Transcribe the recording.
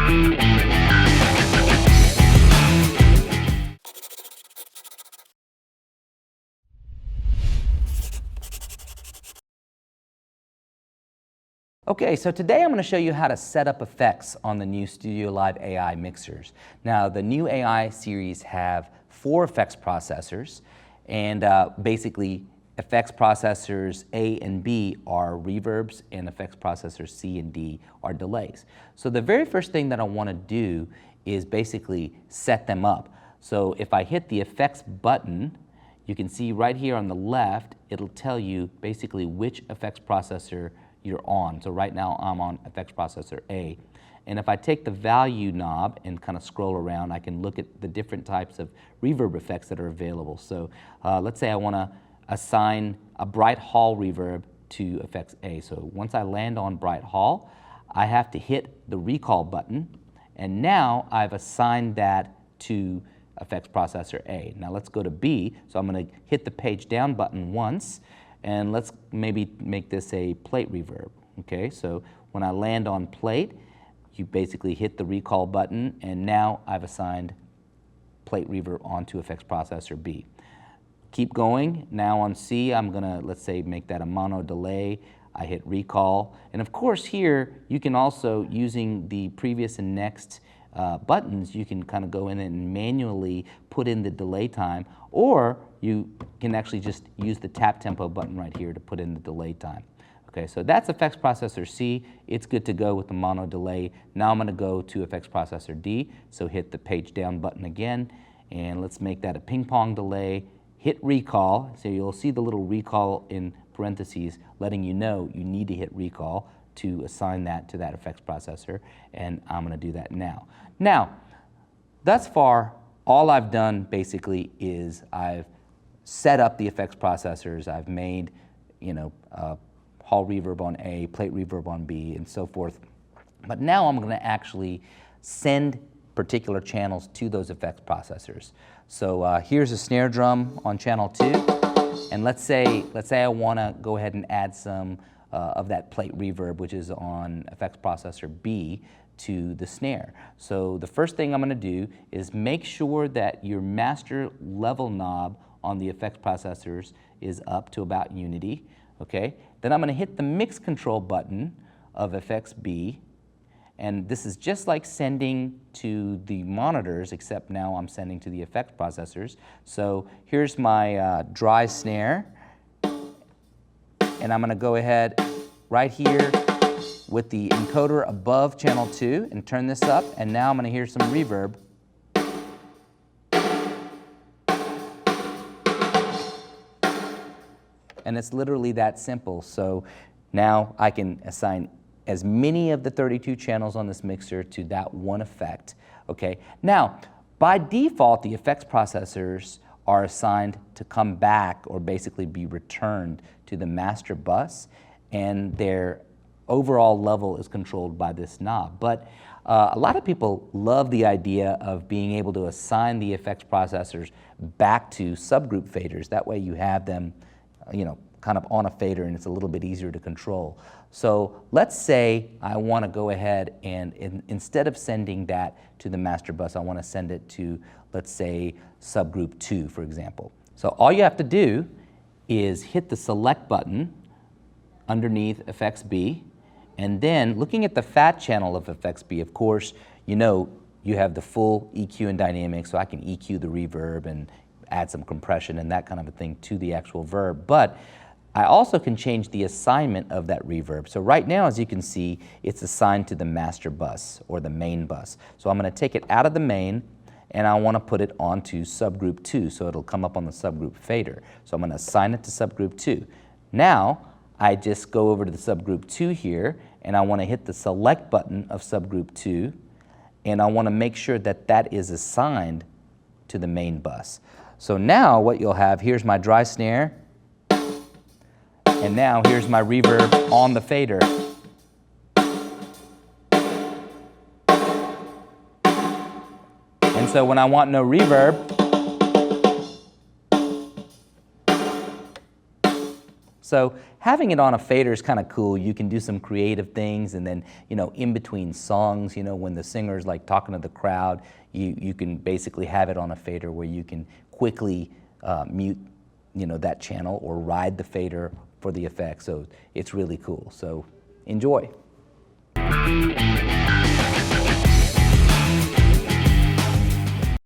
Okay, so today I'm going to show you how to set up effects on the new StudioLive AI mixers. Now, the new AI series have 4 effects processors, and basically effects processors A and B are reverbs, and effects processors C and D are delays. So the very first thing that I want to do is basically set them up. So if I hit the effects button, you can see right here on the left, it'll tell you basically which effects processor you're on. So right now I'm on effects processor A. And if I take the value knob and kind of scroll around, I can look at the different types of reverb effects that are available. So let's say I want to assign a bright hall reverb to effects A. So once I land on bright hall, I have to hit the recall button, and now I've assigned that to effects processor A. Now let's go to B. So I'm going to hit the page down button once, and let's maybe make this a plate reverb. Okay, so when I land on plate, you basically hit the recall button, and now I've assigned plate reverb onto effects processor B. Keep going. Now on C, I'm gonna, let's say, make that a mono delay. I hit recall, and of course here you can also, using the previous and next buttons, you can kind of go in and manually put in the delay time, or you can actually just use the tap tempo button right here to put in the delay time. Okay, so that's effects processor C. It's good to go with the mono delay. Now I'm going to go to effects processor D, so hit the page down button again, and let's make that a ping pong delay. Hit recall, so you'll see the little recall in parentheses letting you know you need to hit recall to assign that to that effects processor, and I'm going to do that now. Now, thus far, all I've done basically is I've set up the effects processors. I've made, hall reverb on A, plate reverb on B, and so forth. But now I'm going to actually send particular channels to those effects processors. So here's a snare drum on channel 2, and let's say I want to go ahead and add some of that plate reverb, which is on effects processor B, to the snare. So the first thing I'm going to do is make sure that your master level knob on the effects processors is up to about unity. Okay? Then I'm going to hit the mix control button of effects B, and this is just like sending to the monitors, except now I'm sending to the effects processors. So here's my dry snare, and I'm going to go ahead right here with the encoder above channel 2 and turn this up, and now I'm going to hear some reverb. And it's literally that simple. So now I can assign as many of the 32 channels on this mixer to that one effect. Okay. Now, by default, the effects processors are assigned to come back or basically be returned to the master bus, and their overall level is controlled by this knob. But a lot of people love the idea of being able to assign the effects processors back to subgroup faders. That way you have them, kind of on a fader, and it's a little bit easier to control. So let's say I want to go ahead and instead of sending that to the master bus, I want to send it to, let's say, subgroup 2, for example. So all you have to do is hit the select button underneath effects B, and then looking at the fat channel of effects B, of course, you have the full EQ and dynamics, so I can EQ the reverb and add some compression and that kind of a thing to the actual verb. But I also can change the assignment of that reverb. So right now, as you can see, it's assigned to the master bus or the main bus. So I'm going to take it out of the main, and I want to put it onto subgroup 2, so it'll come up on the subgroup fader. So I'm going to assign it to subgroup 2. Now, I just go over to the subgroup 2 here, and I want to hit the select button of subgroup 2, and I want to make sure that that is assigned to the main bus. So now what you'll have, here's my dry snare, and now here's my reverb on the fader. And so when I want no reverb, So having it on a fader is kind of cool. You can do some creative things, and then, in between songs, when the singer's like talking to the crowd, you can basically have it on a fader where you can quickly mute, that channel, or ride the fader for the effect. So it's really cool. So enjoy.